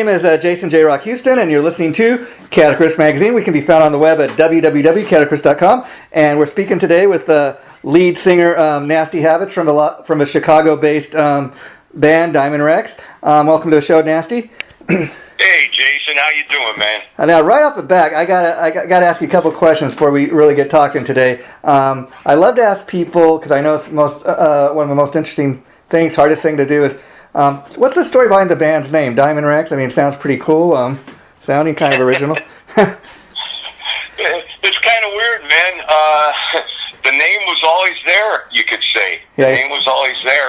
name is Jason JROCK Houston, and you're listening to Catachrist Magazine. We can be found on the web at www.catachrist.com, and we're speaking today with lead singer Nasty Habits from a Chicago-based band, Diamond Rexx. Welcome to the show, Nasty. Hey, Jason, how you doing, man? Now, right off the bat, I gotta ask you a couple questions before we really get talking today. I love to ask people, because I know it's one of the most interesting things, hardest thing to do is, what's the story behind the band's name, Diamond Rexx? I mean, it sounds pretty cool, sounding kind of original. It's kind of weird, man. The name was always there, you could say. Yeah. The name was always there.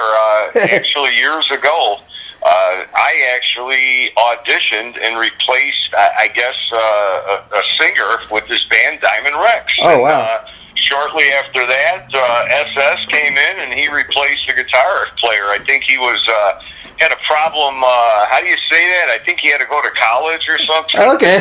Actually, years ago, I actually auditioned and replaced, I guess, a singer with this band, Diamond Rexx. Oh, wow. Shortly after that, SS came in and he replaced the guitar player. I think he had a problem. How do you say that? I think he had to go to college or something. Okay.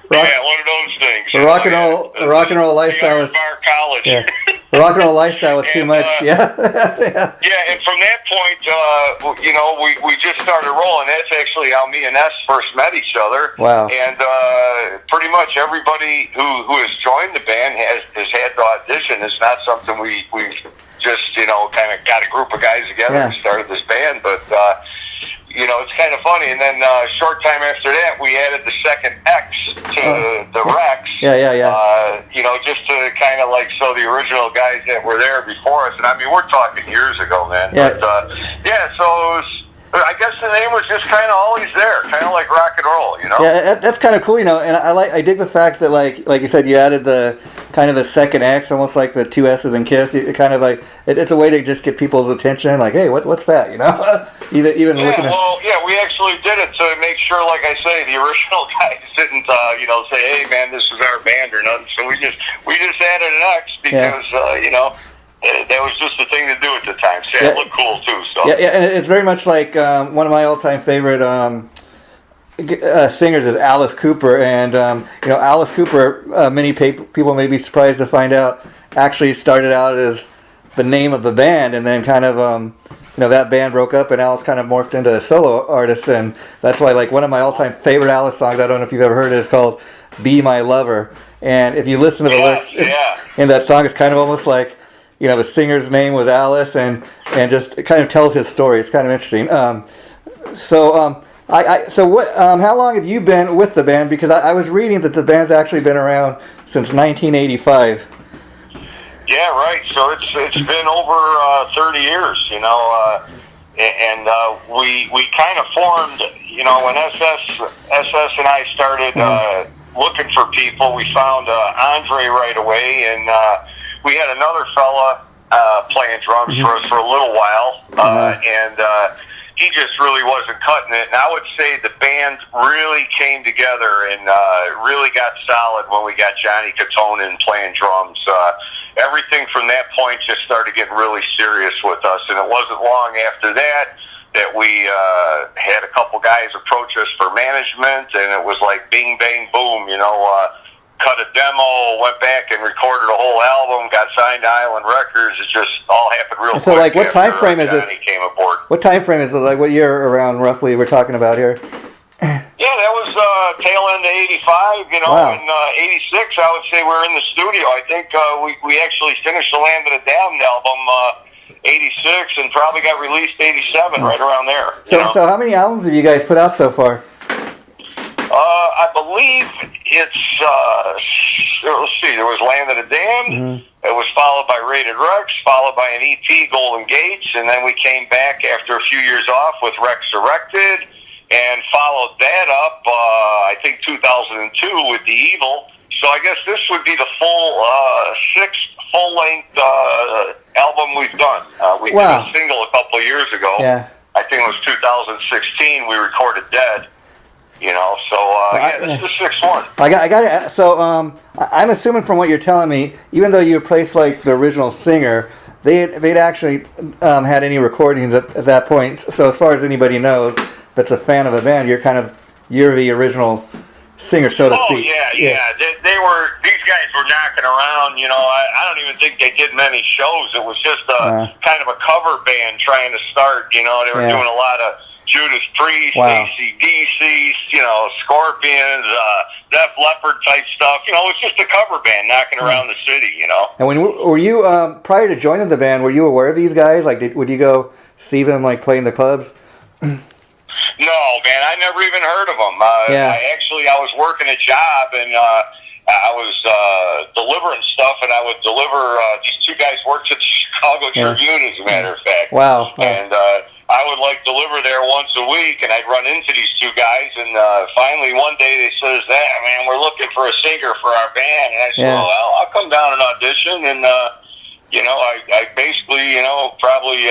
Yeah, one of those things. The rock and roll lifestyle was college. Yeah. The rock and roll lifestyle was too much. Yeah. Yeah, and from that point, we just started rolling. That's actually how me and S first met each other. Wow. And pretty much everybody who has joined the band has had to audition. It's not something we've just kind of got a group of guys together and started this band, but. It's kind of funny. And then a short time after that, we added the second X to the Rexx. Yeah. Just to kind of show the original guys that were there before us. And I mean, we're talking years ago, man. Yeah. But, so it was, I guess the name was just kind of always there, kind of like rock and roll, Yeah, that's kind of cool, and I dig the fact that, like you said, you added the kind of the second X, almost like the two S's in Kiss. It kind of it's a way to just get people's attention, like, hey, what's that, even looking at. Well, yeah, we actually did it to make sure, like I say, the original guys didn't, say, hey, man, this is our band or nothing. So we just added an X because, that was just the thing to do at the time. So it looked cool too. So yeah, and it's very much like one of my all-time favorite singers is Alice Cooper, and Alice Cooper. Many people may be surprised to find out actually started out as the name of the band, and then kind of that band broke up, and Alice kind of morphed into a solo artist, and that's why one of my all-time favorite Alice songs, I don't know if you've ever heard it, is called "Be My Lover," and if you listen to the lyrics in that song, it's kind of almost like. The singer's name was Alice, and just it kind of tells his story. It's kind of interesting. So how long have you been with the band? Because I was reading that the band's actually been around since 1985. Yeah, right. So it's been over 30 years, and we kind of formed, when SS and I started looking for people, we found Andre right away, and we had another fella playing drums for us for a little while, and he just really wasn't cutting it. And I would say the band really came together and really got solid when we got Johnny Catonin playing drums. Everything from that point just started getting really serious with us, and it wasn't long after that we had a couple guys approach us for management, and it was like bing, bang, boom, cut a demo, went back and recorded a whole album, got signed to Island Records. It just all happened real quick. So, what time frame is this? Came aboard. What time frame is it? What year around roughly we're talking about here? Yeah, that was tail end of 85. Wow. In 86, I would say we're in the studio. I think we actually finished the Land of the Damned album 86 and probably got released 87, right around there. So how many albums have you guys put out so far? I believe it's, let's see, there was Land of the Damned, it was followed by Rated Rexx, followed by an EP, Golden Gates, and then we came back after a few years off with Resurrected, and followed that up, I think 2002 with The Evil. So I guess this would be the full sixth full-length album we've done. We did a single a couple of years ago. Yeah. I think it was 2016, we recorded Dead. This is the sixth one. I got. So I'm assuming from what you're telling me, even though you replaced the original singer, they'd actually had any recordings at that point. So as far as anybody knows, that's a fan of the band, you're the original singer, so to speak. Oh yeah. They were. These guys were knocking around. I don't even think they did many shows. It was just kind of a cover band trying to start. They were doing a lot of Judas Priest, Wow. AC/DC, Scorpions, Def Leppard type stuff. It's just a cover band knocking around the city. And were you prior to joining the band, were you aware of these guys? Like, would you go see them like play in the clubs? No, man, I never even heard of them. Yeah. I was working a job, and I was delivering stuff, and I would deliver. These two guys worked at the Chicago Tribune, as a matter of fact. Wow. And I would deliver there once a week, and I'd run into these two guys, and finally one day they says, man, we're looking for a singer for our band. And I said, well, I'll come down and audition, and I basically, probably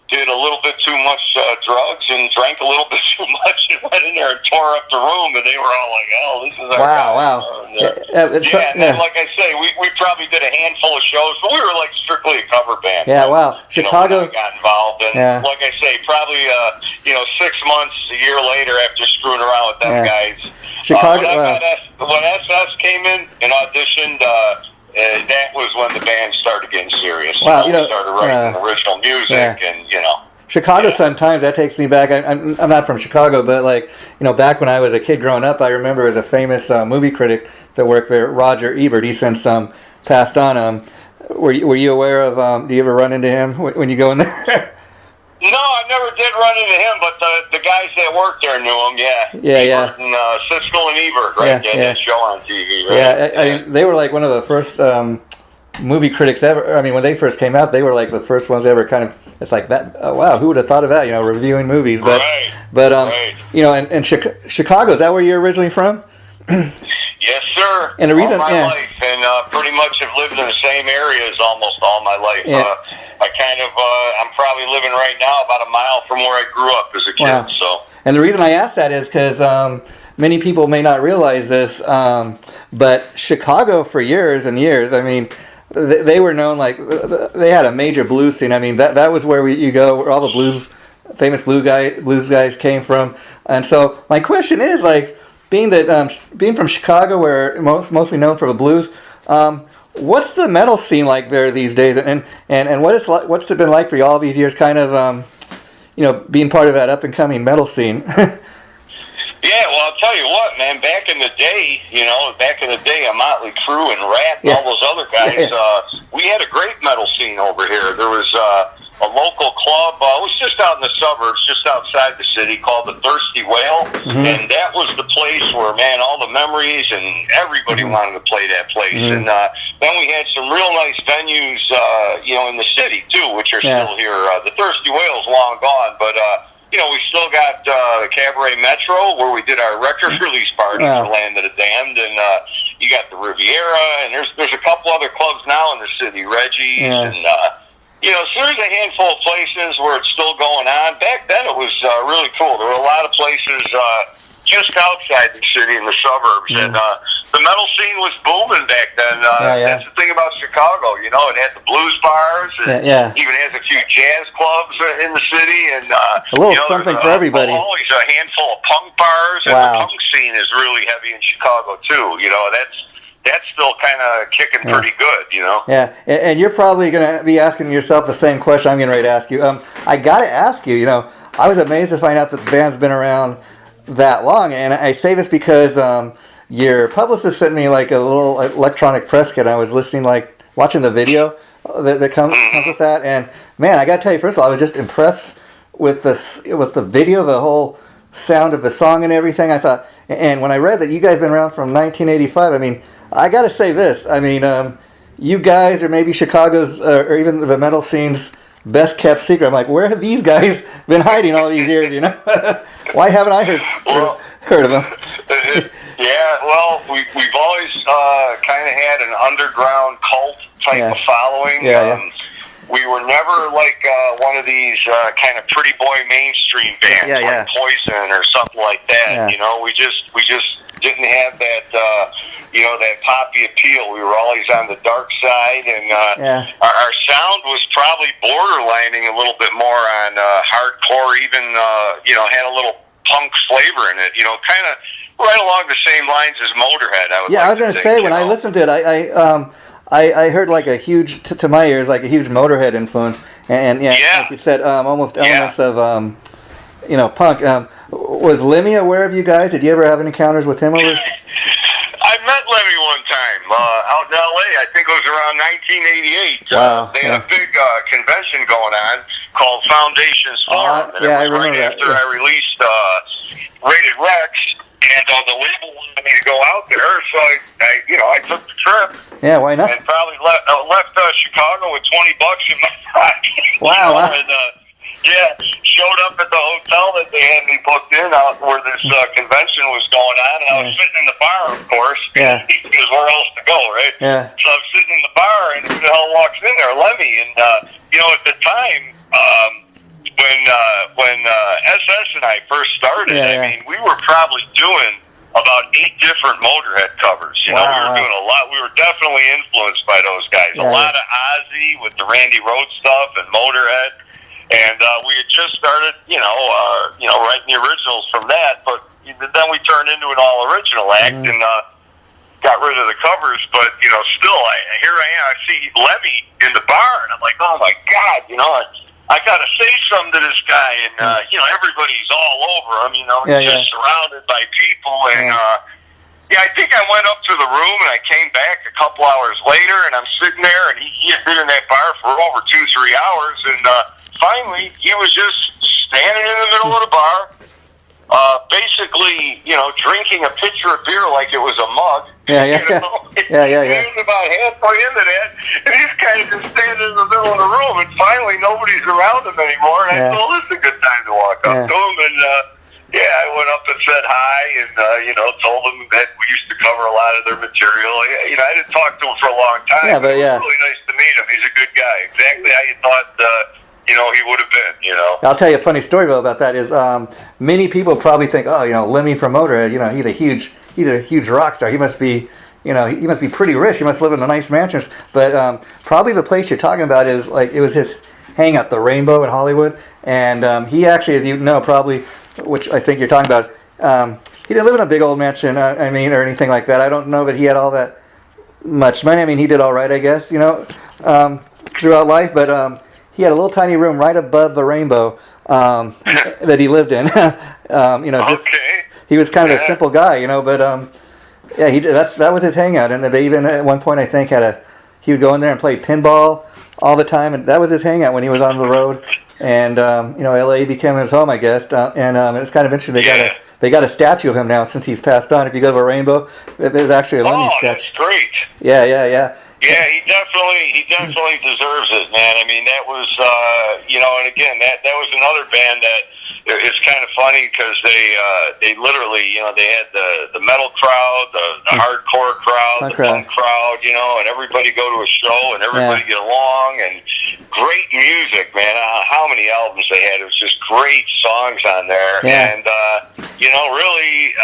did a little bit too much drugs and drank a little bit too much and went in there and tore up the room, and they were all like, oh, this is our guy. Wow. And then, like I say, we probably did a handful of shows, but we were strictly a cover band. Yeah, wow. Chicago got involved, and like I say, probably 6 months, a year later, after screwing around with them guys. Chicago. When SS came in and auditioned, that was when the band started getting serious. Wow, we started writing original music, and Chicago Sun-Times, that takes me back. I'm not from Chicago, but back when I was a kid growing up, I remember as a famous movie critic that worked there, Roger Ebert. He since passed on. Were you aware of? Do you ever run into him when you go in there? No, I never did run into him, but the guys that worked there knew him. Yeah. And Siskel and Ebert, right? That show on TV, right? Yeah, I mean, they were one of the first movie critics ever. I mean, when they first came out, they were the first ones ever kind of. It's like that. Oh, wow, who would have thought of that? Reviewing movies. But and Chicago, is that where you're originally from? Yes, sir. And the reason, all my life, and pretty much have lived in the same areas almost all my life. I'm probably living right now about a mile from where I grew up as a kid. Wow. So. And the reason I ask that is because many people may not realize this, but Chicago for years and years, I mean, they were known they had a major blues scene. I mean, that was where you go, where all the famous blues guys came from. And so my question is, being from Chicago, where mostly known for the blues, what's the metal scene like there these days, and what's it been like for you all these years, kind of being part of that up and coming metal scene? Yeah, well, I'll tell you what, man. Back in the day, a Motley Crue and Rat and all those other guys, we had a great metal scene over here. There was a local club. It was just out in the suburbs, just outside the city, called the Thirsty Whale, and that was the place where, man, all the memories and everybody wanted to play that place. And then we had some real nice venues, in the city too, which are still here. The Thirsty Whale's long gone, but we still got the Cabaret Metro, where we did our record release party for Land of the Damned, and you got the Riviera, and there's a couple other clubs now in the city, Reggie's, and so there's a handful of places where it's still going on. Back then it was really cool. There were a lot of places just outside the city in the suburbs, and the metal scene was booming back then. That's the thing about Chicago. It had the blues bars, and even has a few jazz clubs in the city, and a little something for everybody. Always a handful of punk bars, and the punk scene is really heavy in Chicago too. That's still kind of kicking pretty good, Yeah, and you're probably going to be asking yourself the same question I'm getting ready to ask you. I got to ask you, I was amazed to find out that the band's been around that long, and I say this because your publicist sent me a little electronic press kit. I was listening, watching the video that comes with that, and man, I got to tell you, first of all, I was just impressed with the video, the whole sound of the song and everything. I thought, and when I read that you guys been around from 1985, I mean, I got to say this. I mean, you guys are maybe Chicago's or even the metal scene's best kept secret. I'm like, where have these guys been hiding all these years? Why haven't I heard of them? Well, we've always kind of had an underground cult type of following. We were never one of these kind of pretty boy mainstream bands like Poison or something like that. We just didn't have that that poppy appeal. We were always on the dark side, and our sound was probably borderlining a little bit more on hardcore, even had a little punk flavor in it. Kind of right along the same lines as Motorhead. I was going to say, when I listened to it, I heard a huge, to my ears, a huge Motorhead influence, and like you said, almost elements of punk. Was Lemmy aware of you guys? Did you ever have any encounters with him over? I met Lemmy one time out in L.A. I think it was around 1988. Wow. They had a big convention going on called Foundations Forum. And yeah, it was right after I released Rated Rex, and the label wanted me to go out there, so I took the trip. Yeah, why not? And probably left Chicago with $20 in my pocket. Wow. And, showed up at the hotel that they had me booked in out where this convention was going on, and I was sitting in the bar, of course, because where else to go, right? Yeah. So I'm sitting in the bar, and who the hell walks in there? Lemmy. And at the time, when SS and I first started, I mean, we were probably doing about 8 different Motorhead covers. We were doing a lot. We were definitely influenced by those guys. A lot of Ozzy with the Randy Rhoads stuff and Motorhead. And we had just started, writing the originals from that, but then we turned into an all-original act and got rid of the covers. But, still, here I am. I see Lemmy in the bar, and I'm like, oh, my God, I got to say something to this guy. And, everybody's all over him, just surrounded by people. And, I think I went up to the room, and I came back a couple hours later, and I'm sitting there, and he had been in that bar for over 2-3 hours, and finally, he was just standing in the middle of the bar, basically, drinking a pitcher of beer like it was a mug. Yeah. He was about halfway into that, and he's kind of just standing in the middle of the room, and finally, nobody's around him anymore, and I thought, well, this is a good time to walk up to him, and, I went up and said hi, and, told him that we used to cover a lot of their material. I didn't talk to him for a long time. Yeah, but it was really nice to meet him. He's a good guy. Exactly how you thought, he would have been, I'll tell you a funny story about that is many people probably think, Lemmy from Motorhead, he's a huge rock star. He must be, he must be pretty rich. He must live in a nice mansion. But probably the place you're talking about is it was his hangout, the Rainbow in Hollywood. And he actually, as you know, probably, which I think you're talking about, he didn't live in a big old mansion, or anything like that. I don't know that he had all that much money. I mean, he did all right, I guess, throughout life. But he had a little tiny room right above the Rainbow that he lived in. He was kind of a simple guy, but that was his hangout. And they even at one point I think he would go in there and play pinball all the time, and that was his hangout when he was on the road. And LA became his home, I guess. And it was kind of interesting. They got a statue of him now since he's passed on. If you go to a Rainbow, there's actually a Lemmy statue. That's great. Yeah. Yeah, he definitely deserves it, man. I mean, that was, and again, that was another band that it's kind of funny because they literally, they had the metal crowd, the hardcore crowd, the punk crowd, and everybody go to a show and everybody get along and great music, man. How many albums they had? It was just great songs on there, and really.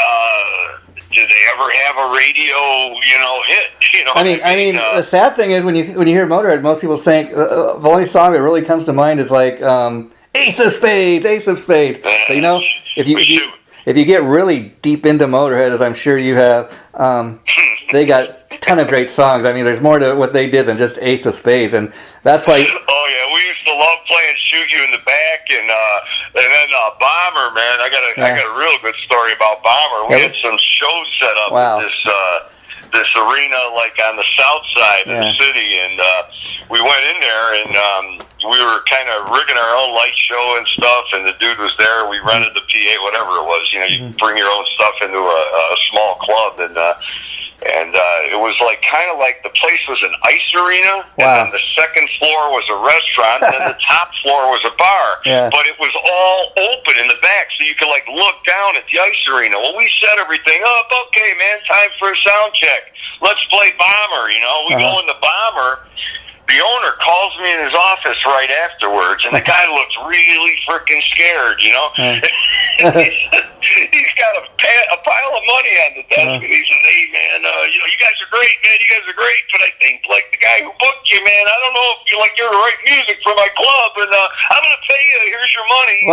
Did they ever have a radio, hit? I mean, the sad thing is when you hear Motorhead, most people think the only song that really comes to mind is like Ace of Spades. But if you get really deep into Motorhead, as I'm sure you have, they got a ton of great songs. I mean, there's more to what they did than just Ace of Spades, and that's why. Oh yeah, we used to love playing "Shoot You in the Back" and then Bomber, man. I got a real good story about Bomber. We had some shows set up at this arena, like on the south side of the city, and we went in there and we were kind of rigging our own light show and stuff. And the dude was there. We rented the PA, whatever it was. You bring your own stuff into a small club, and it was kind of like the place was an ice arena, and then the second floor was a restaurant, and then the top floor was a bar. But it was all open in the back, so you could look down at the ice arena. Well, we set everything up. Okay, man, time for a sound check. Let's play Bomber. We go in the Bomber. The owner calls me in his office right afterwards, and the guy looks really freaking scared, He's got a pile of money on the desk, and he says, hey, man, you guys are great, man, but I think, the guy who booked you, man, I don't know if you like your right music for my club, and I'm going to pay you, here's your money,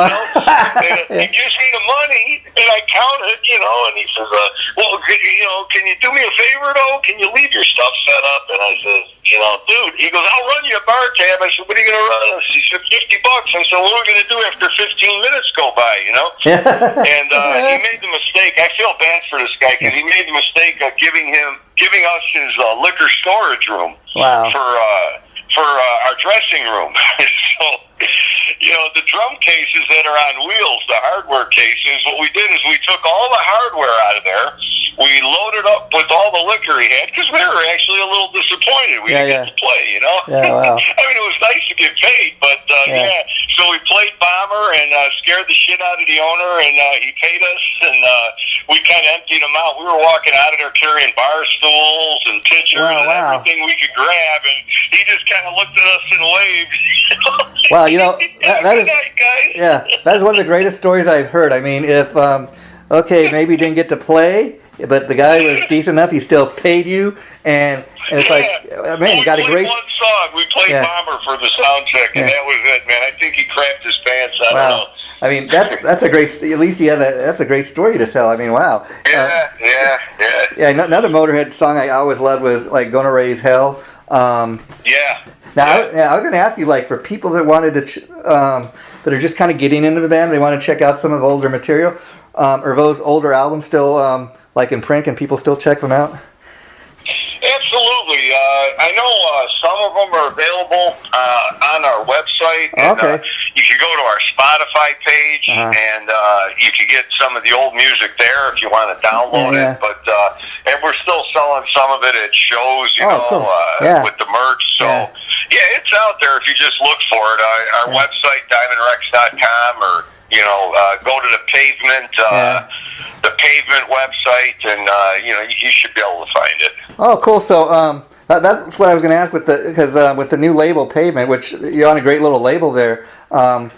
And he gives me the money, and I count it, and he says, well, can you do me a favor, though? Can you leave your stuff set up? And I says, dude, he goes, I'll run you a bar tab. I said, what are you going to run us? He said, $50. I said, what are we going to do after 15 minutes go by, And he made the mistake. I feel bad for this guy because he made the mistake of giving us his liquor storage room. Wow. For our dressing room. So, the drum cases that are on wheels, the hardware cases, what we did is we took all the hardware out of there. We loaded up with all the liquor he had because we were actually a little disappointed. We didn't get to play, Yeah, wow. I mean, it was nice to get paid, but so we played Bomber and scared the shit out of the owner, and he paid us, and we kind of emptied him out. We were walking out of there carrying bar stools and pitchers and everything we could grab, and he just kind of looked at us and waved. Wow, that is one of the greatest stories I've heard. I mean, if maybe he didn't get to play, but the guy was decent enough, he still paid you, and it's man, you got a great one song. We played Bomber for the sound check, and that was it, man. I think he crapped his pants. I don't know. I mean, that's a great. At least you have that's a great story to tell. I mean, wow. Yeah. Another Motorhead song I always loved was like "Gonna Raise Hell." Now, I was going to ask you, like, for people that wanted to, that are just kind of getting into the band, they want to check out some of the older material. Are those older albums still, like, in print? Can people still check them out? Absolutely. I know some of them are available on our website. And, you can go to our Spotify page, and you can get some of the old music there if you want to download it. But and we're still selling some of it at shows, with the merch. So it's out there if you just look for it. Our website, DiamondRexx.com, or go to the Pavement website, and you should be able to find it. Oh, cool. So that's what I was going to ask with the new label Pavement, which you're on a great little label there. So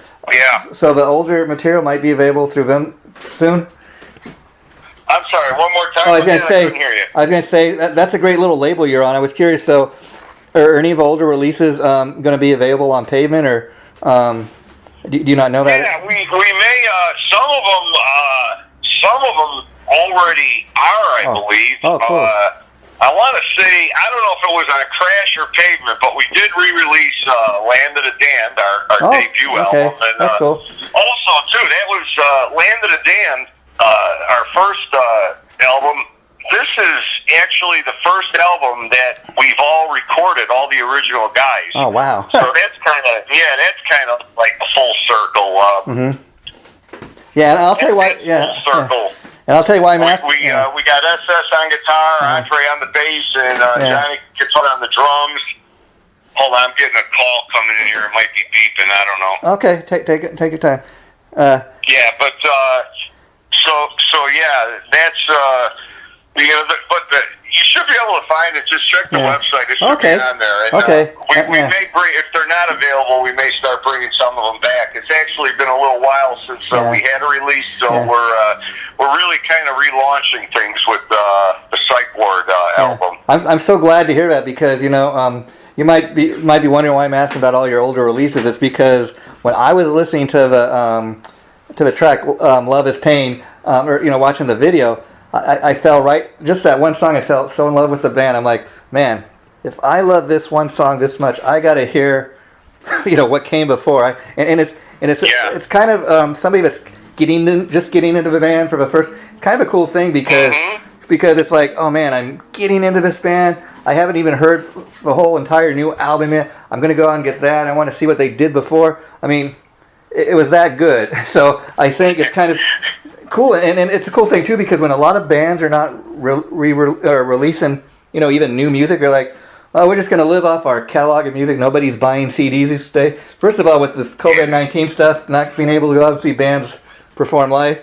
the older material might be available through them soon. I'm sorry. One more time. I was going to say that's a great little label you're on. I was curious. So, are any of the older releases going to be available on Pavement, or do you not know that? Yeah, we may. Some of them already are, I believe. Oh, cool. I want to say, I don't know if it was on Crash or Pavement, but we did re-release Land of the Damned, our debut album. And, that's cool. Also, too, that was Land of the Damned, our first album. This is actually the first album that we've all recorded, all the original guys. Oh, wow. So that's kind of like a full circle. Yeah, and I'll tell you why. Full circle. And I'll tell you why I'm asking. We got SS on guitar, Andre on the bass, and Johnny guitar on the drums. Hold on, I'm getting a call coming in here. It might be beeping. I don't know. Okay, take your time. But that's you should be able to find it. Just check the website. It should be on there. And, we may bring, if they're not available, we may start bringing some of them back. It's actually been a little while since we had a release, so we're really kind of relaunching things with the PSYCHE WARD album. I'm so glad to hear that because you might be wondering why I'm asking about all your older releases. It's because when I was listening to the track "Love Is Pain," or watching the video, I fell just that one song. I felt so in love with the band. I'm like, man, if I love this one song this much, I got to hear, what came before. It's kind of somebody that's getting into the band for the first. Kind of a cool thing because it's like, oh man, I'm getting into this band. I haven't even heard the whole entire new album yet. I'm gonna go out and get that. I want to see what they did before. I mean, it was that good. So I think it's kind of cool, and it's a cool thing too because when a lot of bands are not releasing, even new music, they're like, oh, we're just going to live off our catalog of music. Nobody's buying CDs these days. First of all, with this COVID-19 stuff, not being able to go out and see bands perform live,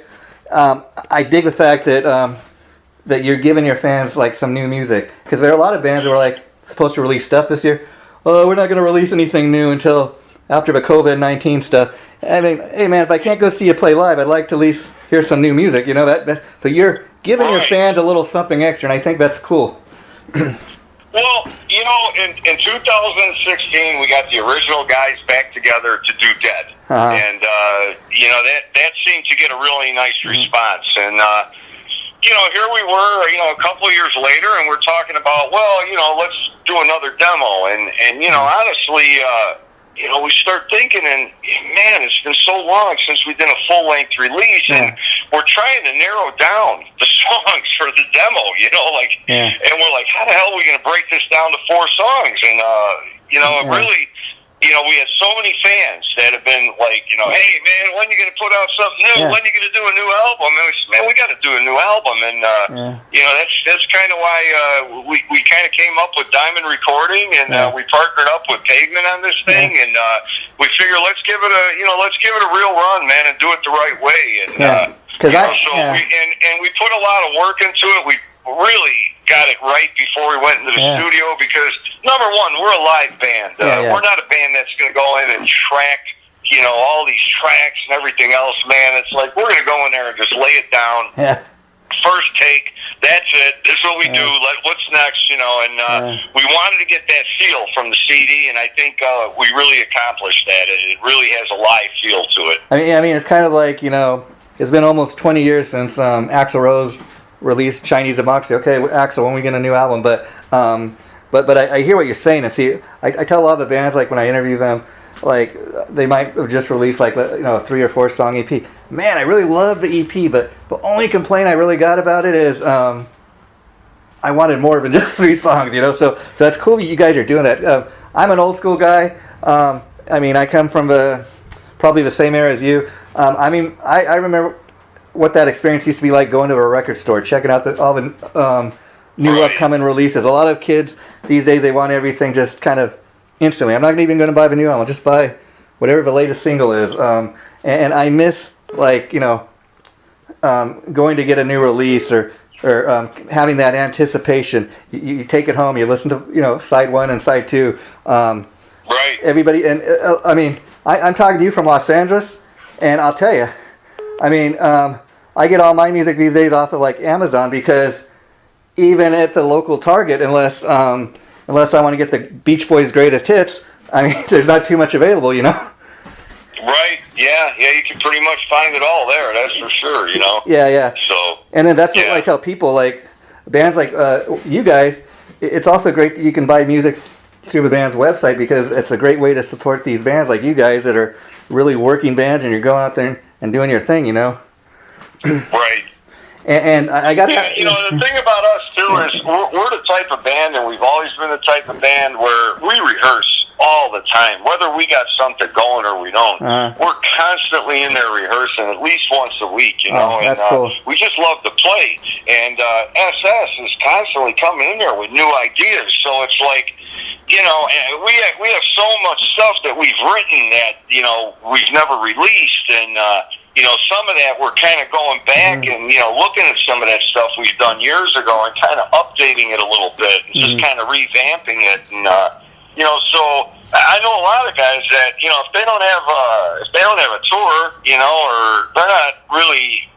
I dig the fact that you're giving your fans like some new music because there are a lot of bands that were like supposed to release stuff this year. Oh, we're not going to release anything new until after the COVID-19 stuff. I mean, hey man, if I can't go see you play live, I'd like to at least hear some new music. So you're giving your fans a little something extra, and I think that's cool. Well, in 2016, we got the original guys back together to do Dead, and that seemed to get a really nice response. And here we were, a couple of years later, and we're talking about, let's do another demo. And you know, honestly, you know, we start thinking, and man, it's been so long since we did a full-length release, and we're trying to narrow down the songs for the demo, you know, like, and we're like, how the hell are we going to break this down to 4 songs? And, you know, it really, you know, we had so many fans that have been like, you know, hey, man, when are you going to put out something new? When are you going to do a new album? And we said, man, we got to do a new album. And, you know, that's kind of why we kind of came up with Diamond Recording, and we partnered up with Pavement on this thing. And we figure let's give it a real run, man, and do it the right way. And, you know, we put a lot of work into it. We really got it right before we went into the studio, because number one, we're a live band. We're not a band that's going to go in and track, you know, all these tracks and everything else, man. It's like we're going to go in there and just lay it down. First take, that's it. This is what we do. Like, what's next, you know? And we wanted to get that feel from the CD, and I think we really accomplished that. It really has a live feel to it. I mean, it's kind of like, you know, it's been almost 20 years since Axl Rose released Chinese Democracy. Okay, Axl, when we get a new album? But I hear what you're saying. And see, I tell a lot of the bands, like when I interview them, like they might have just released like, you know, a 3 or 4 song EP. Man, I really love the EP, but the only complaint I really got about it is I wanted more than just 3 songs. You know, so that's cool. You guys are doing that. I'm an old school guy. I mean, I come from probably the same era as you. I mean, I remember what that experience used to be like, going to a record store, checking out all the new upcoming releases. A lot of kids these days, they want everything just kind of instantly. I'm not even going to buy the new album. I'll just buy whatever the latest single is. And I miss, like, you know, going to get a new release or having that anticipation. You take it home, you listen to, you know, side 1 and side 2. Everybody, and I mean, I'm talking to you from Los Angeles, and I'll tell you, I mean, I get all my music these days off of like Amazon, because even at the local Target, unless I want to get the Beach Boys' greatest hits, I mean, there's not too much available, you know. Yeah, you can pretty much find it all there. That's for sure, you know. So, and then that's what I tell people, like bands like you guys. It's also great that you can buy music through the band's website, because it's a great way to support these bands like you guys that are really working bands, and you're going out there and doing your thing, you know. And I got you know, the thing about us too is we're the type of band, and we've always been the type of band where we rehearse all the time, whether we got something going or we don't. We're constantly in there rehearsing at least once a week, you know. That's and cool. We just love to play, and SS is constantly coming in there with new ideas. So it's like, you know, and we have so much stuff that we've written that, you know, we've never released, and you know, some of that we're kind of going back and, you know, looking at some of that stuff we've done years ago and kind of updating it a little bit and just kind of revamping it. And, you know, so I know a lot of guys that, you know, if they don't have a tour, you know, or they're not really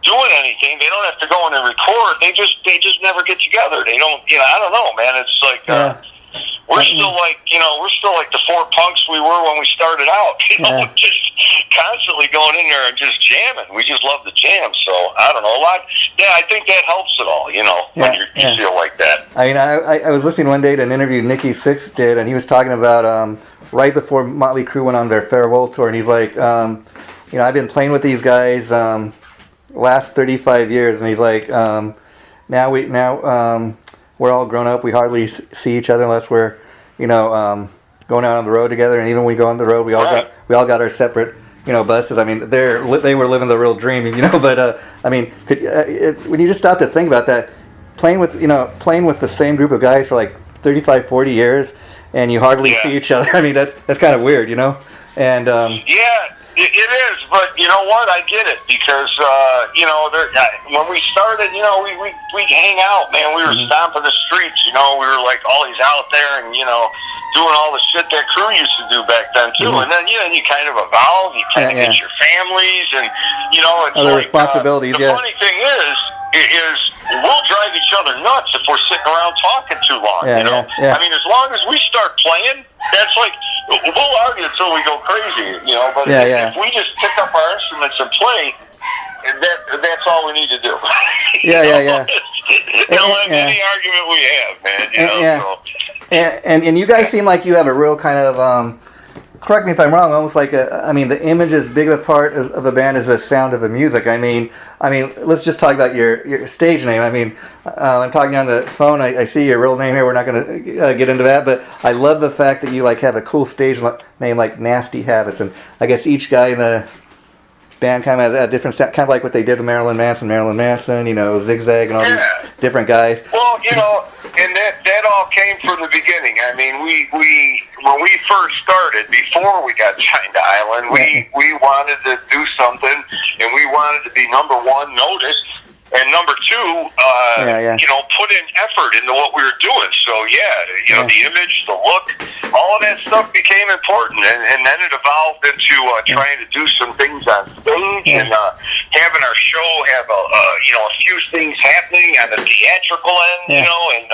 doing anything, they don't have to go in and record. They just never get together. They don't, you know, I don't know, man. It's like, we're still like, you know, the 4 punks we were when we started out, you know, just constantly going in there and just jamming. We just love to jam. So I don't know, I think that helps it all, you know, when you feel like that. I mean, I was listening one day to an interview Nikki Sixx did, and he was talking about right before Motley Crue went on their farewell tour, and he's like, you know, I've been playing with these guys last 35 years, and he's like, now we're all grown up. We hardly see each other unless we're, you know, going out on the road together. And even when we go on the road, we all got our separate, you know, buses. I mean, they were living the real dream, you know. But I mean, when you just stop to think about that, playing with the same group of guys for like 35, 40 years, and you hardly see each other. I mean, that's kind of weird, you know. And It is, but you know what? I get it, because you know, when we started, you know, we'd hang out, man. We were stomping the streets, you know. We were like always out there, and you know, doing all the shit that Crew used to do back then too. And then, you know, you kind of evolve. You kind of get your families, and you know, it's other like, responsibilities. The funny thing is we'll drive each other nuts if we're sitting around talking too long. You know, I mean, as long as we start playing, that's like, we'll argue until we go crazy, you know. But if we just pick up our instruments and play, that's all we need to do. Yeah. Don't let any argument we have, man. You know. So. And you guys seem like you have a real kind of, correct me if I'm wrong, almost like I mean, the image is big a part of a band as the sound of the music. I mean, let's just talk about your stage name. I mean, I'm talking on the phone. I see your real name here. We're not going to get into that, but I love the fact that you like have a cool stage name like Nasty Habits, and I guess each guy in the band kind of has a different sound, kind of like what they did with Marilyn Manson, you know, Zigzag and all these different guys. Well, you know, and that all came from the beginning. I mean, we when we first started, before we got signed to Island, we wanted to do something, and we wanted to be number one noticed, and number two, you know, put in effort into what we were doing. So you know, the image, the look, all of that stuff became important, and then it evolved into trying to do some things on stage and having our show have you know, a few things happening on the theatrical end, you know, and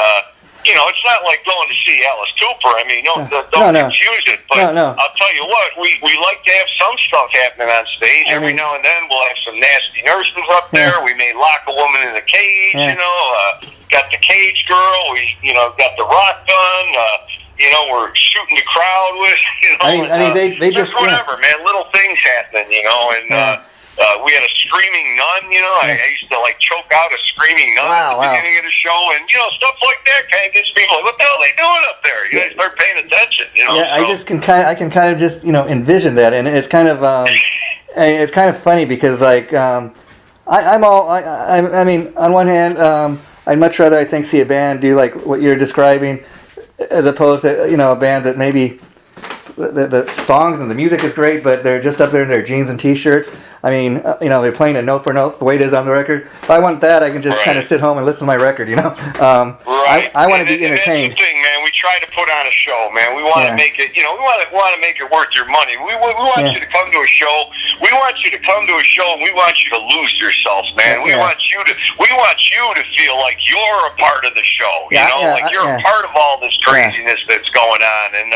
you know, it's not like going to see Alice Cooper. I mean, don't confuse it. But I'll tell you what, we like to have some stuff happening on stage. Every now and then we'll have some nasty nurses up there. We may lock a woman in a cage, you know, got the cage girl. We, you know, got the rock gun. You know, we're shooting the crowd with, you know. I mean, they just whatever, man. Little things happening, you know, and we had a screaming nun, you know. I used to like choke out a screaming nun at the beginning of the show, and you know, stuff like that kind of gets people like, what the hell are they doing up there? You guys start paying attention, you know. Yeah, so. I can kind of just, you know, envision that, and it's kind of it's kind of funny because like I mean, on one hand, I'd much rather, I think, see a band do like what you're describing, as opposed to, you know, a band that maybe the songs and the music is great, but they're just up there in their jeans and t-shirts. I mean, you know, they're playing it note for note the way it is on the record. If I want that, I can just kind of sit home and listen to my record, you know. I want to be entertained. That's the thing, man. We try to put on a show, man. We want to make it, you know, we want to make it worth your money. We want you to come to a show. We want you to come to a show, and we want you to lose yourself, man. We want you to feel like you're a part of the show, you know, like you're a part of all this craziness that's going on. And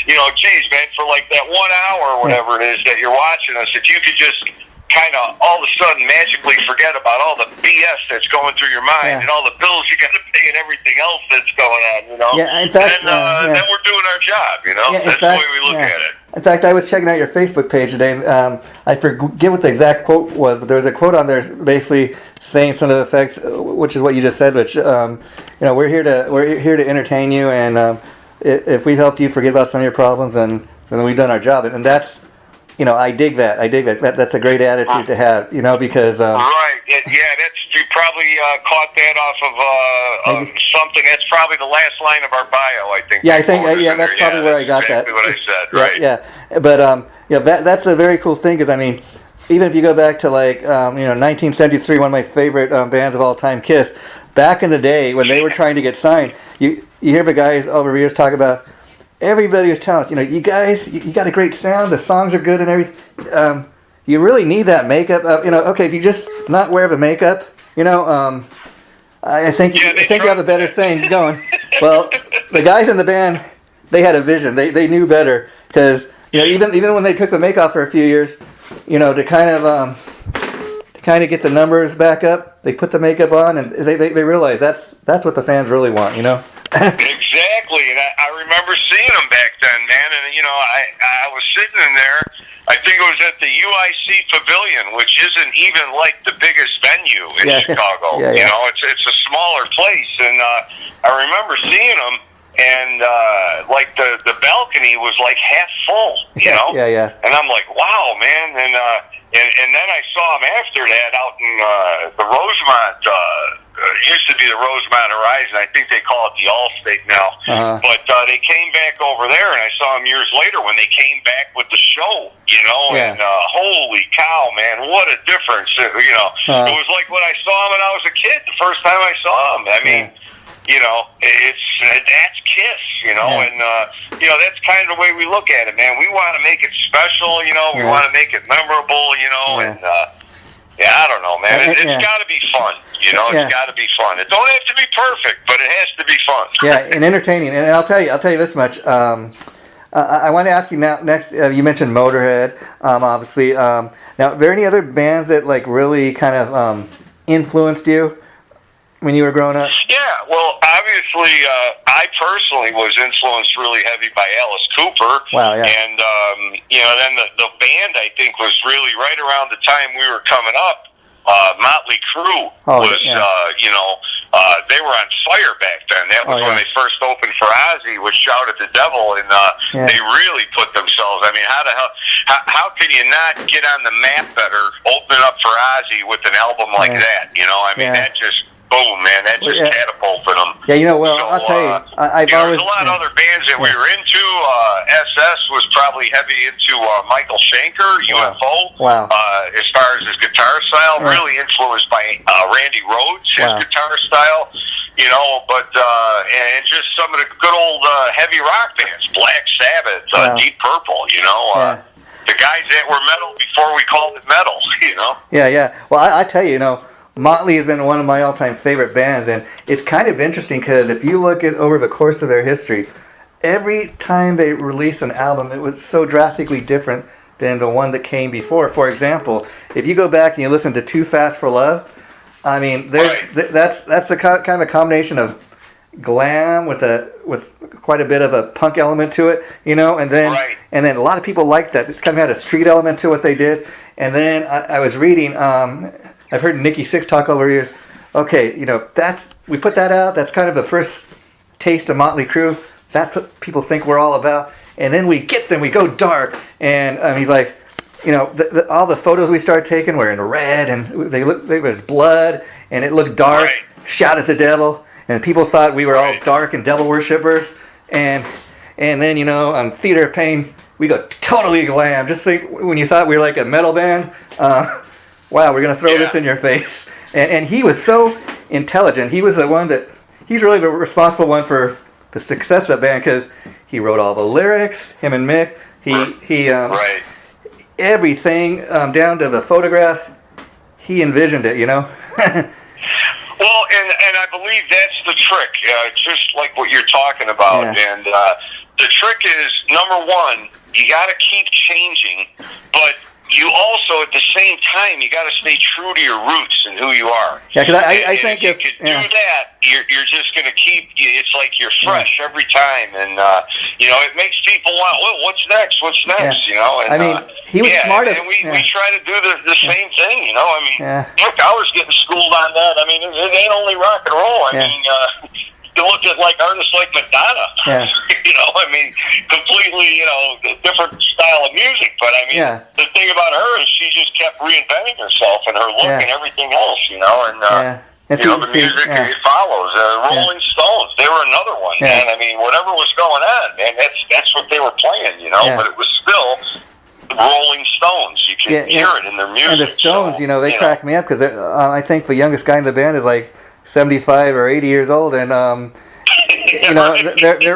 you know, geez, man, for like that 1 hour or whatever it is that you're watching us, if you could just kind of all of a sudden magically forget about all the BS that's going through your mind and all the bills you got to pay and everything else that's going on, you know. Yeah, in fact, then we're doing our job, you know. That's the way we look at it. In fact, I was checking out your Facebook page today. I forget what the exact quote was, but there was a quote on there basically saying some of the effect, which is what you just said. Which you know, we're here to entertain you, and if we've helped you forget about some of your problems, then we've done our job. And that's, you know, I dig that. That's a great attitude to have, you know, because right, that's, you probably caught that off of something. That's probably the last line of our bio, I think. Yeah, I think that's probably where I got exactly that. What I said, right? Yeah, but you know, that's a very cool thing, because I mean, even if you go back to like you know, 1973, one of my favorite bands of all time, Kiss. Back in the day when they were trying to get signed, you hear the guys over years talk about. Everybody was telling us, you know, you guys, you got a great sound, the songs are good and everything. You really need that makeup. You know, okay, if you just not wear the makeup, you know, I think you have a better thing going. Well, the guys in the band, they had a vision. They knew better, because, you know, even when they took the makeup off for a few years, you know, to kind of get the numbers back up, they put the makeup on, and they realized that's what the fans really want, you know. Exactly, and I remember seeing them back then, man. And you know, I was sitting in there. I think it was at the UIC Pavilion, which isn't even like the biggest venue in Chicago. You know, it's a smaller place, and I remember seeing them, and like the balcony was like half full. You know, and I'm like, wow, man, and then I saw them after that out in the Rosemont. It used to be the Rosemont Horizon. I think they call it the Allstate now. But they came back over there, and I saw them years later when they came back with the show, you know, and holy cow, man, what a difference. You know, it was like when I saw them when I was a kid, the first time I saw them. I mean, you know, that's Kiss, you know, and, you know, that's kind of the way we look at it, man. We want to make it special, you know, we want to make it memorable, you know, and, I don't know, man. It's got to be fun, you know. It's got to be fun. It don't have to be perfect, but it has to be fun. Yeah, and entertaining. And I'll tell you this much. I want to ask you next. You mentioned Motorhead, obviously. Now, are there any other bands that like really kind of influenced you when you were growing up? Yeah, well, obviously obviously, I personally was influenced really heavy by Alice Cooper. Wow, yeah. And, then the band, I think, was really right around the time we were coming up. Motley Crue they were on fire back then. That was when they first opened for Ozzy with Shout at the Devil, and they really put themselves. I mean, how can you not get on the map better opening up for Ozzy with an album like that? I mean, that just boom, man, that just catapulted them. Yeah, I'll tell you, I've always... There's a lot of other bands that we were into. SS was probably heavy into Michael Schenker, UFO. Wow. As far as his guitar style, really influenced by Randy Rhoads, his guitar style. And just some of the good old heavy rock bands, Black Sabbath, Deep Purple, the guys that were metal before we called it metal, Yeah. Well, I tell you, Motley has been one of my all-time favorite bands, and it's kind of interesting because if you look at over the course of their history, every time they released an album, it was so drastically different than the one that came before. For example, if you go back and you listen to Too Fast for Love, I mean, that's a kind of a combination of glam with quite a bit of a punk element to it, and then a lot of people liked that. It kind of had a street element to what they did. And then I was reading. I've heard Nikki Sixx talk over the years. Okay, we put that out. That's kind of the first taste of Motley Crue. That's what people think we're all about. And then we go dark. And he's like, all the photos we started taking were in red, and there was blood, and it looked dark. Right. Shout at the Devil, and people thought we were all dark and devil worshippers. And then on Theater of Pain, we go totally glam. Just think when you thought we were like a metal band. Wow, we're going to throw this in your face. And he was so intelligent. He was he's really the responsible one for the success of the band because he wrote all the lyrics, him and Mick. He everything, down to the photographs, he envisioned it, Well, and I believe that's the trick, just like what you're talking about. Yeah. And the trick is, number one, you got to keep changing, but you also, at the same time, you got to stay true to your roots and who you are. Yeah, because I think if you could do that, you're just going to keep. It's like you're fresh every time, and it makes people want. Well, what's next? What's next? Yeah. And, he was smart. And we try to do the same thing. Look, I was getting schooled on that. I mean, it ain't only rock and roll. I mean. You look at artists like Madonna, completely, different style of music. But I mean, the thing about her is she just kept reinventing herself and her look and everything else, the music it follows. Rolling Stones, they were another one, man. I mean, whatever was going on, man, that's what they were playing, but it was still Rolling Stones. You can hear it in their music. And the Stones, they crack me up because I think the youngest guy in the band is like 75 or 80 years old, and they're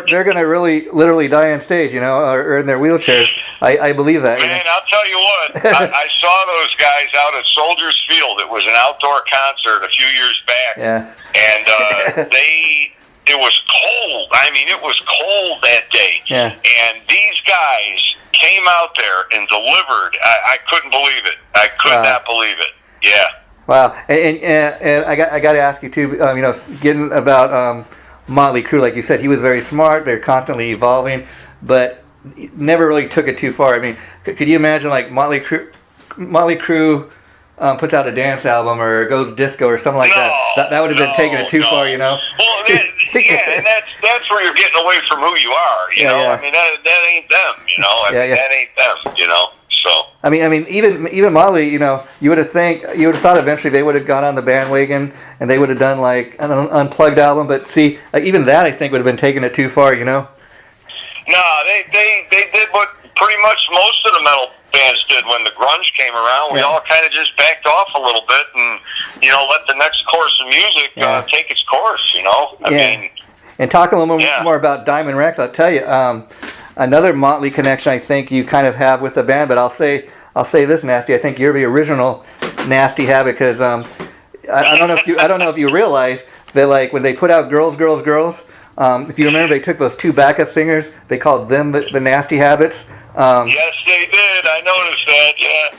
going to really literally die on stage, or in their wheelchairs. I believe that. Man, I'll tell you what, I saw those guys out at Soldiers Field. It was an outdoor concert a few years back, and it was cold. I mean, it was cold that day, and these guys came out there and delivered. I couldn't believe it. I could not believe it. Yeah. Wow, and I got to ask you too. Getting about Motley Crue, like you said, he was very smart. They're constantly evolving, but never really took it too far. I mean, could you imagine Motley Crue puts out a dance album or goes disco or something like that? That would have been taking it too far, Well, and that's where you're getting away from who you are. I mean, that ain't them. That ain't them. So I mean, even Motley, you would have thought eventually they would have gone on the bandwagon and they would have done like an unplugged album. But see, even that I think would have been taking it too far. No, they did what pretty much most of the metal bands did when the grunge came around. We all kind of just backed off a little bit and let the next course of music take its course. I mean, and talk a little more about Diamond Rexx. I'll tell you. Another Motley connection I think you kind of have with the band, but I'll say this, Nasty. I think you're the original Nasty Habit because I don't know if you realize that when they put out Girls, if you remember, they took those two backup singers. They called them the Nasty Habits. Yes, they did. I noticed that. Yeah.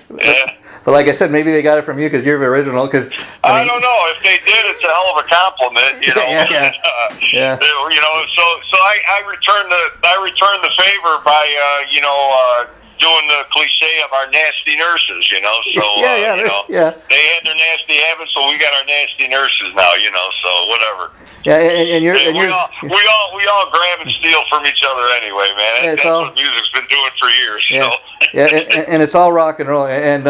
but like I said, maybe they got it from you because you're the original. Because I don't know if they did. It's a hell of a compliment, you know. Yeah. You know, so I returned the favor by doing the cliche of our nasty nurses, you know. So you know, they had their nasty habits, so we got our nasty nurses now, you know. So whatever. Yeah, and we all grab and steal from each other anyway, man. That's what music's been doing for years. Yeah, So. and it's all rock and roll. And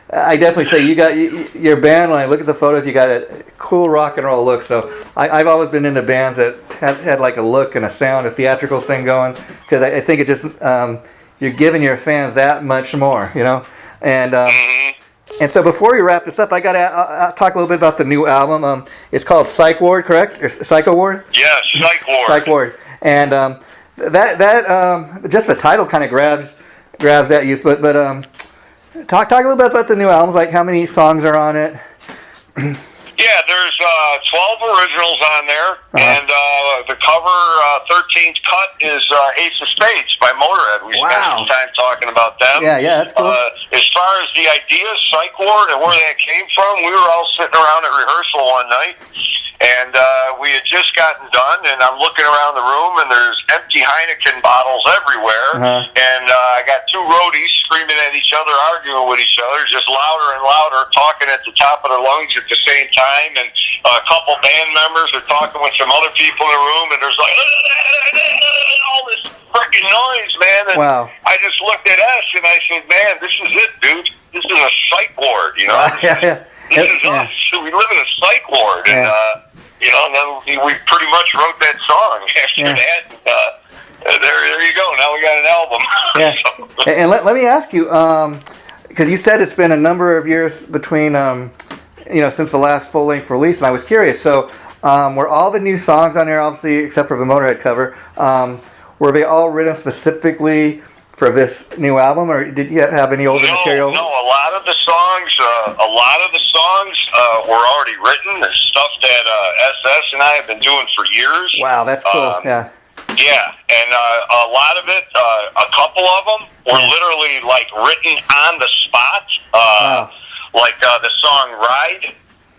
I definitely say you got your band. When I look at the photos, you got a cool rock and roll look. So I've always been into bands that had like a look and a sound, a theatrical thing going, because I think it just you're giving your fans that much more, you know. And and so before we wrap this up, I got to talk a little bit about the new album. It's called PSYCHE WARD, correct? Or PSYCHE WARD? Yes, PSYCHE WARD. PSYCHE WARD. And that just the title kind of grabs at you. But talk a little bit about the new albums, like how many songs are on it. Yeah, there's 12 originals on there, and the cover 13th cut is Ace of Spades by Motorhead. We spent some time talking about them. Yeah, that's cool. As far as the idea, PSYCHE WARD, and where that came from, we were all sitting around at rehearsal one night, and we had just gotten done, and I'm looking around the room, and there's empty Heineken bottles everywhere, and I got two roadies screaming at each other, arguing with each other, just louder and louder, talking at the top of their lungs at the same time, and a couple band members are talking with some other people in the room, and there's like all this freaking noise, man. And I just looked at us, and I said, man, this is it, dude. This is a PSYCHE WARD, you know? This is us. We live in a PSYCHE WARD, and you know, and then we pretty much wrote that song after that. There you go. Now we got an album. And let me ask you, because you said it's been a number of years between, since the last full-length release, and I was curious. So, were all the new songs on there, obviously, except for the Motorhead cover, were they all written specifically for this new album, or did you have any older material? No, a lot of the songs were already written. There's stuff that SS and I have been doing for years. Wow, that's cool. Yeah, and a lot of it, a couple of them were literally like written on the spot. Like the song "Ride."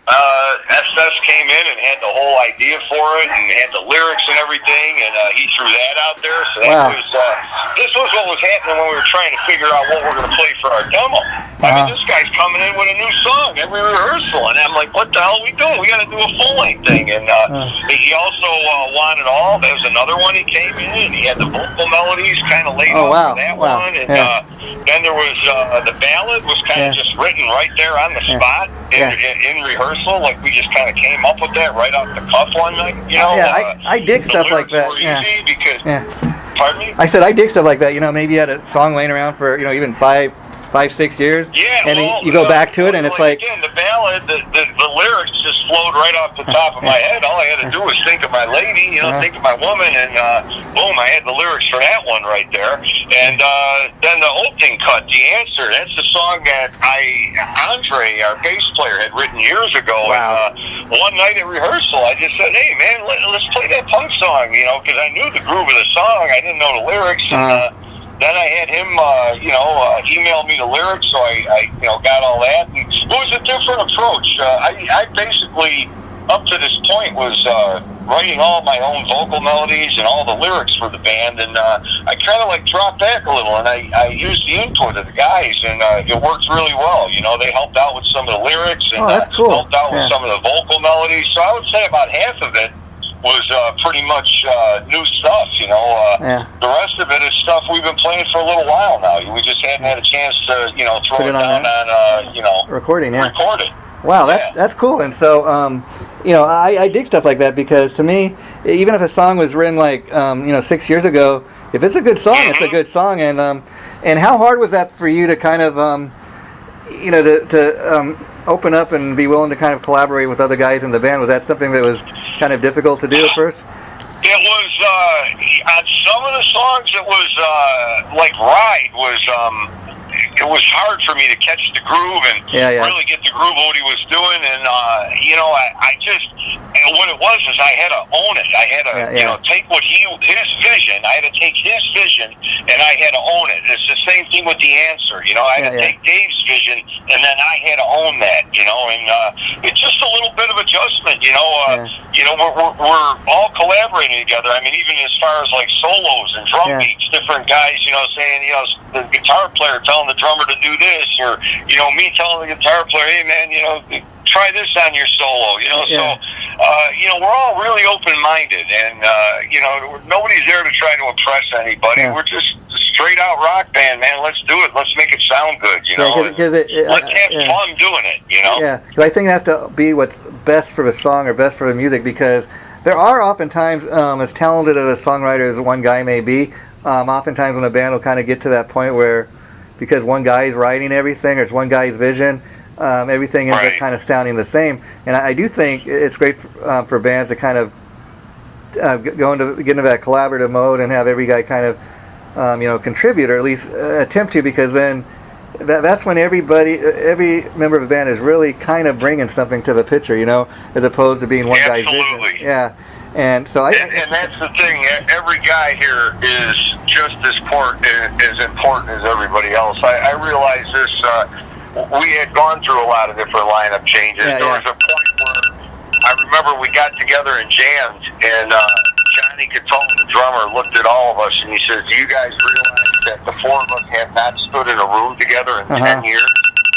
SS came in and had the whole idea for it and had the lyrics and everything, and he threw that out there. So that was this was what was happening when we were trying to figure out what we're going to play for our demo. I mean, this guy's coming in with a new song every rehearsal, and I'm like, what the hell are we doing? We got to do a full-length thing. And he also wanted all. There was another one he came in, and he had the vocal melodies kind of laid out for that one. And then there was the ballad was kind of just written right there on the spot in rehearsal. Like we just kind of came up with that right off the cuff one night, you know. I dig stuff like that. Easy because, pardon me? I said I dig stuff like that. You know, maybe you had a song laying around for even 5, 6 years. Yeah, and you go back to it, and it's like again, the ballad, the lyrics just flowed right off the top of my head. All I had to do was think of my lady, think of my woman, and boom, I had the lyrics for that one right there. And then the opening cut, The Answer, that's the song that Andre, our bass player, had written years ago. Wow. And one night at rehearsal, I just said, hey, man, let's play that punk song, because I knew the groove of the song. I didn't know the lyrics. And then I had him, email me the lyrics, so I got all that. And it was a different approach. I basically, up to this point, was writing all my own vocal melodies and all the lyrics for the band, and I kind of dropped back a little, and I used the input of the guys, and it worked really well. They helped out with some of the lyrics, and that's cool. helped out with some of the vocal melodies. So I would say about half of it was pretty much new stuff, The rest of it is stuff we've been playing for a little while now. We just hadn't had a chance to, throw it down on, recording, record it. Wow, that's cool. And so, I dig stuff like that because to me, even if a song was written 6 years ago, if it's a good song, it's a good song. And how hard was that for you to kind of, to open up and be willing to kind of collaborate with other guys in the band? Was that something that was kind of difficult to do at first? It was, on some of the songs, it was, like Ride was, it was hard for me to catch the groove and really get the groove of what he was doing. And I just, and what it was is I had to own it. I had to take what his vision. I had to take his vision and I had to own it. It's the same thing with the answer. I had to take Dave's vision and then I had to own that. And it's just a little bit of adjustment. We're all collaborating together. I mean, even as far as like solos and drum beats, different guys, saying, the guitar player telling the drummer to do this, or me telling the guitar player, hey man, try this on your solo, so we're all really open-minded, and nobody's there to try to impress anybody. We're just a straight out rock band, man. Let's do it. Let's make it sound good, let's have fun doing it, Yeah, because I think it has to be what's best for the song or best for the music, because there are oftentimes, as talented of a songwriter as one guy may be, oftentimes when a band will kind of get to that point where, because one guy is writing everything, or it's one guy's vision, everything ends up kind of sounding the same. And I do think it's great for bands to kind of get into that collaborative mode and have every guy kind of contribute, or at least attempt to, because then that's when every member of a band is really kind of bringing something to the picture, as opposed to being one guy's vision. Yeah. And so and that's the thing. Every guy here is just as important as everybody else. I realize this. We had gone through a lot of different lineup changes. There was a point where I remember we got together and jammed, and Johnny Catone, the drummer, looked at all of us and he says, "Do you guys realize that the four of us have not stood in a room together in 10 years?"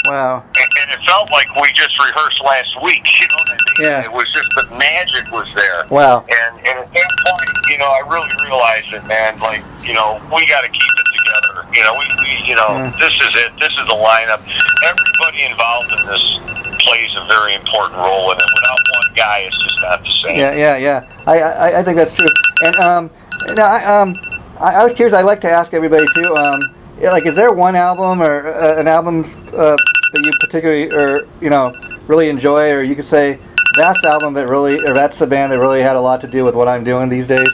Wow. And it felt like we just rehearsed last week. You know what I mean? Yeah. It was just the magic was there. Wow. And at that point, I really realized it, man. Like, we got to keep it together. This is it. This is the lineup. Everybody involved in this plays a very important role in it. Without one guy, it's just not the same. Yeah. I think that's true. And I was curious. I'd like to ask everybody too. Is there one album or an album that you particularly, or really enjoy, or you could say that's the album that really, or that's the band that really had a lot to do with what I'm doing these days?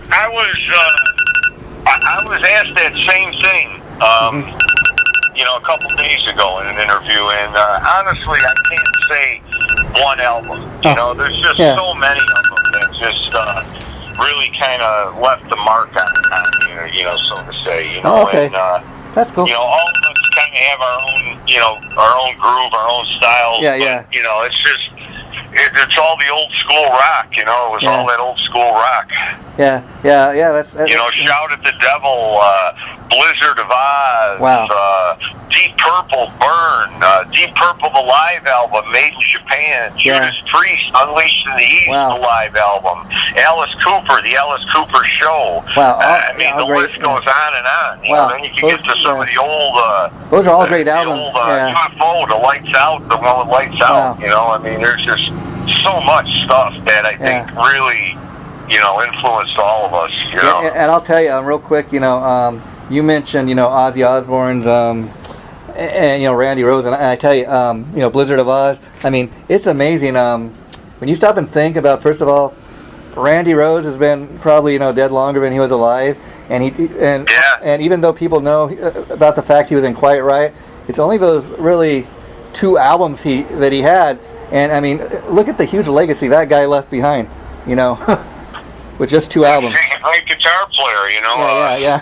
I was asked that same thing, a couple days ago in an interview, and honestly, I can't say one album. There's just so many of them that just really kind of left the mark on you, so to say. Okay. And, that's cool. All of us kind of have our own groove, our own style. Yeah. But, it's just, it's all the old school rock, it was all that old school rock. Yeah, that's Shout at the Devil, Blizzard of Oz, wow. Deep Purple, Burn, Deep Purple, the live album, Made in Japan, Judas Priest, Unleashed in the East, the live album, Alice Cooper, the Alice Cooper Show. Wow. The list goes on and on. Then you can get to some of the old... those are all great albums. The old UFO, the Lights Out, the one with Lights Out. There's just so much stuff that I think really, influenced all of us. And I'll tell you, real quick, you mentioned, Ozzy Osbourne's, and Randy Rhoads, and I tell you, Blizzard of Oz. I mean, it's amazing. When you stop and think about, first of all, Randy Rhoads has been probably dead longer than he was alive, and and even though people know about the fact he was in Quiet Riot, it's only those really 2 albums that he had. And I mean, look at the huge legacy that guy left behind, with just 2 albums. He's a great guitar player, Yeah.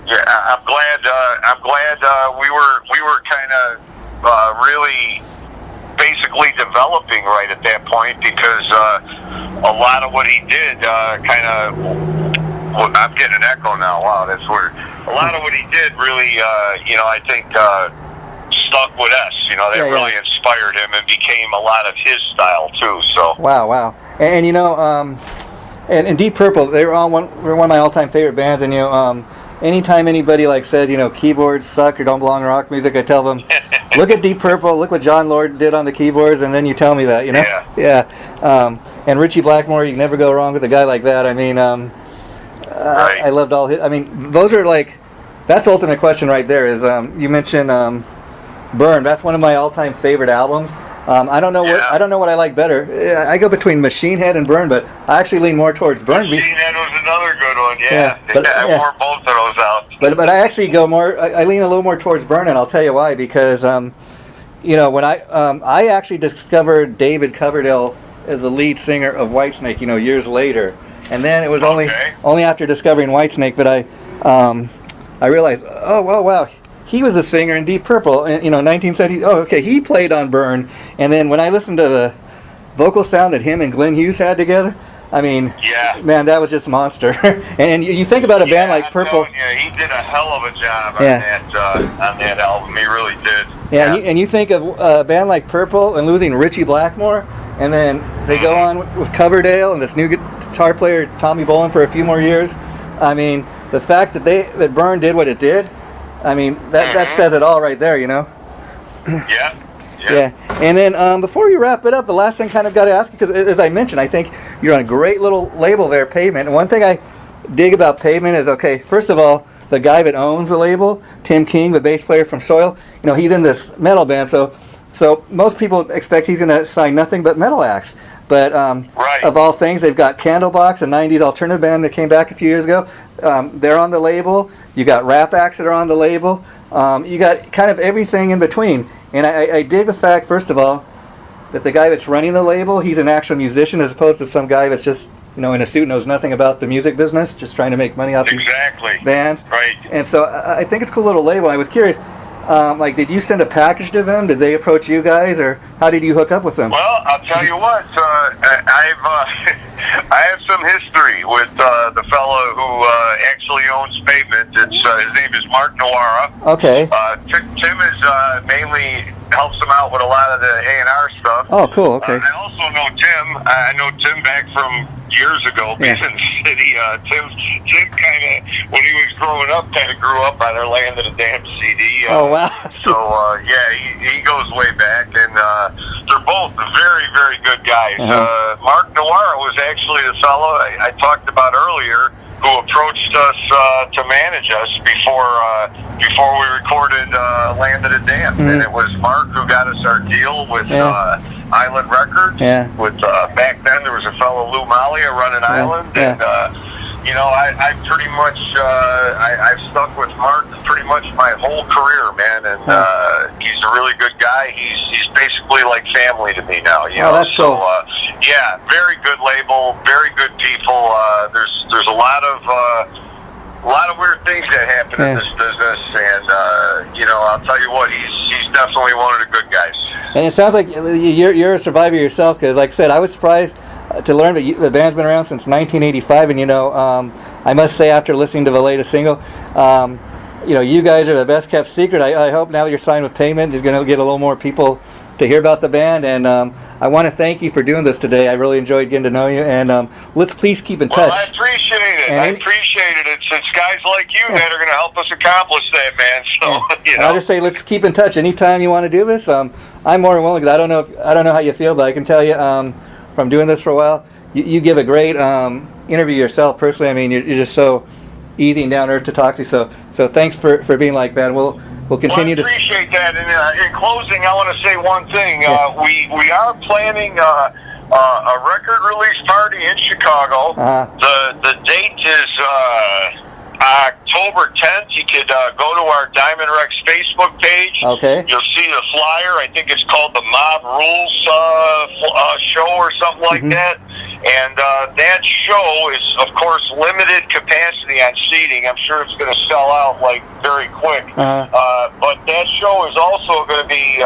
Yeah, I'm glad we were kind of really basically developing right at that point, because a lot of what he did kind of. Well, I'm getting an echo now. Wow, that's weird. A lot of what he did really, I think. Stuck with us, that really inspired him and became a lot of his style too. So wow, and and Deep Purple, they're one of my all-time favorite bands. And anytime anybody says keyboards suck or don't belong in rock music, I tell them, look at Deep Purple, look what John Lord did on the keyboards, and then you tell me that, and Richie Blackmore, you can never go wrong with a guy like that. I mean, I loved all his. I mean, those are that's the ultimate question right there. Is you mentioned. Burn, that's one of my all-time favorite albums. I don't know what I like better. I go between Machine Head and Burn, but I actually lean more towards Burn. Machine Head was another good one. I yeah. wore both of those out. But I actually go more. I lean a little more towards Burn, and I'll tell you why. Because when I actually discovered David Coverdale as the lead singer of Whitesnake, years later, and then it was only after discovering Whitesnake that I realized, oh well, wow, he was a singer in Deep Purple, and 1970. Oh, okay, he played on Burn, and then when I listened to the vocal sound that him and Glenn Hughes had together, I mean, man, that was just monster. And you think about a band like Purple. Yeah, he did a hell of a job on that album. He really did. Yeah, and you think of a band like Purple and losing Richie Blackmore, and then they go on with Coverdale and this new guitar player Tommy Bolin for a few more years. I mean, the fact that Burn did what it did, I mean, that says it all right there, Yeah. Yeah, and then before we wrap it up, the last thing kind of got to ask you, because as I mentioned, I think you're on a great little label there, Pavement. And one thing I dig about Pavement is, okay, first of all, the guy that owns the label, Tim King, the bass player from Soil, he's in this metal band, so most people expect he's going to sign nothing but metal acts. But of all things, they've got Candlebox, a 90s alternative band that came back a few years ago. They're on the label. You got rap acts that are on the label. You got kind of everything in between. And I dig the fact, first of all, that the guy that's running the label, he's an actual musician as opposed to some guy that's just, in a suit, knows nothing about the music business, just trying to make money off these bands. Right. And so I think it's a cool little label. I was curious, did you send a package to them? Did they approach you guys, or how did you hook up with them? Well, I'll tell you what, I have some history with the fellow who actually owns Pavement. His name is Mark Nawara. Okay. Tim is mainly helps him out with a lot of the A&R stuff. Oh, cool. Okay. I also know Tim. I know Tim back from years ago, being in the city. Tim kind of, when he was growing up, kind of grew up on our Land of the Damned CD. Oh, wow. So, he goes way back, and they're both very, very good guys. Mark Nawara was actually the fellow I talked about earlier who approached us to manage us before we recorded Land of the Damned. And it was Mark who got us our deal with Island Records. Yeah. With back then there was a fellow Lou Malia running Island, and I pretty much I've stuck with Mark pretty much my whole career, man, and he's a really good guy. He's basically like family to me now. Oh, that's cool. So very good label, very good people. There's a lot of weird things that happen in this business, and I'll tell you what, he's definitely one of the good guys. And it sounds like you're a survivor yourself, because like I said, I was surprised to learn that the band's been around since 1985, and I must say, after listening to the latest single, you guys are the best kept secret. I hope now that you're signed with Pavement, you're going to get a little more people to hear about the band, and I want to thank you for doing this today. I really enjoyed getting to know you, and let's please keep in touch. Well, I appreciate it. I appreciate it. It's guys like you that are going to help us accomplish that, man. So, I'll just say, let's keep in touch anytime you want to do this. I'm more than willing, because I don't know how you feel, but I can tell you from doing this for a while, you give a great interview yourself personally. I mean, you're just so easy and down to earth to talk to. So thanks for being like that. We'll continue to. I appreciate that. And in closing, I want to say one thing. We are planning a record release party in Chicago. The date is October 10th. You could go to our Diamond Rexx Facebook page. Okay. You'll see the flyer. I think it's called the Mob Rules show or something like that. And that show is, of course, limited capacity on seating. I'm sure it's going to sell out very quick. But that show is also going to be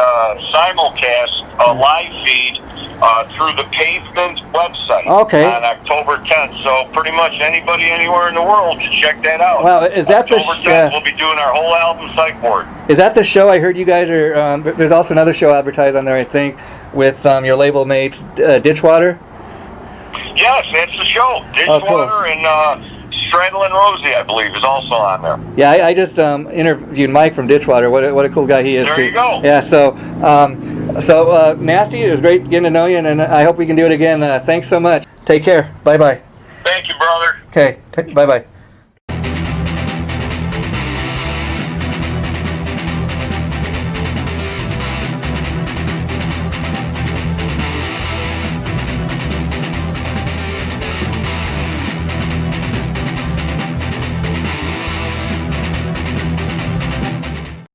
simulcast, a live feed through the Pavement website on October 10th. So pretty much anybody anywhere in the world can check that out. Well, is that October 10th, we'll be doing our whole album, PSYCHE WARD. Is that the show? I heard you guys are. There's also another show advertised on there, I think, with your label mates, Ditchwater. Yes, that's the show. Ditchwater and Straddlin' Rosie, I believe, is also on there. Yeah, I just interviewed Mike from Ditchwater. What a cool guy he is. There you go. Yeah, so Nasty, it was great getting to know you, and I hope we can do it again. Thanks so much. Take care. Bye-bye. Thank you, brother. Okay, bye-bye.